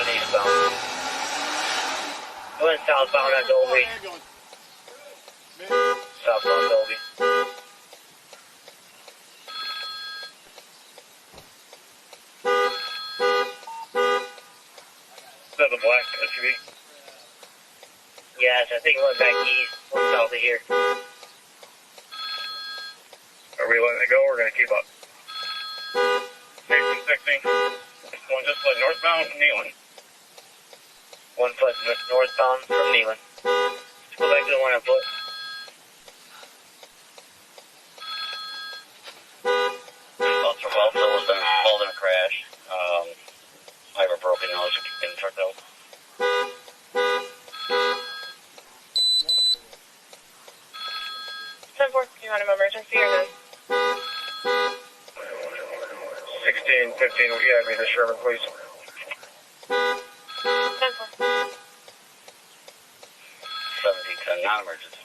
on eastbound. Going southbound on Dolby. Southbound Dolby. 7 black SUV. Yes, I think it went back east, went south of here. Are we letting it go? We're going to keep up. 1860. One just fled northbound from Neyland. One foot northbound from Neyland. Let's go back to the one on foot. Thoughts are well filled, was involved in a crash. I have a broken nose if you can truck out. You want an emergency or no? 1615, yeah, I mean the Sherman, please. 1710, non-emergency.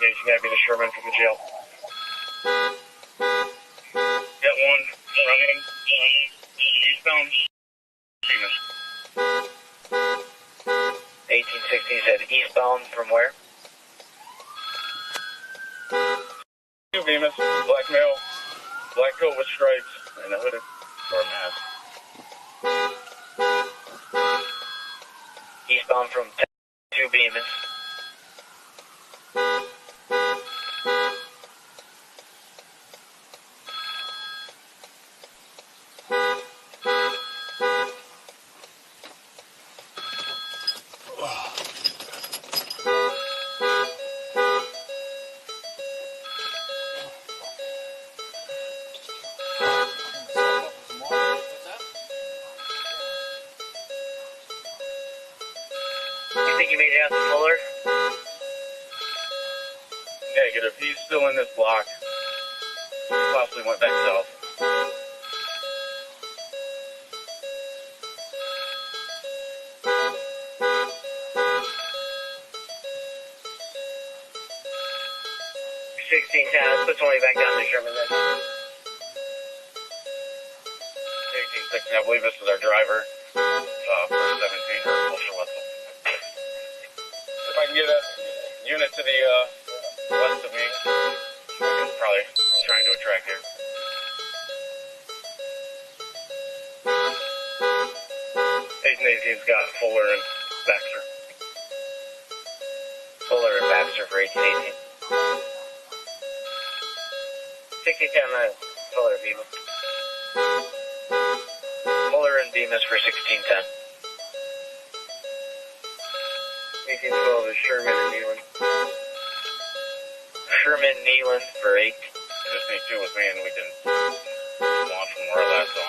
You gotta be the Sherman from the jail. Get one running eastbound. 1860 said eastbound from where? 2 Bemis, black male, black coat with stripes, and a hooded or mask. Eastbound from 2 Bemis. You think you made it out to Fuller? Negative. He's still in this block. Possibly went back south. Let's put 20 back down to Sherman then. 1860, I believe this is our driver. For 17 or Ultra Wetzel. If I can get a unit to the west of me, I can probably try and do a track here. 1818's got Fuller and Baxter. Fuller and Baxter for 1818. 1610 Fuller Bemis. Fuller and Bemis for 1610. 1812 is Sherman and Neyland. Sherman Neyland for 8. I just need 2 with me and we can launch from where I last saw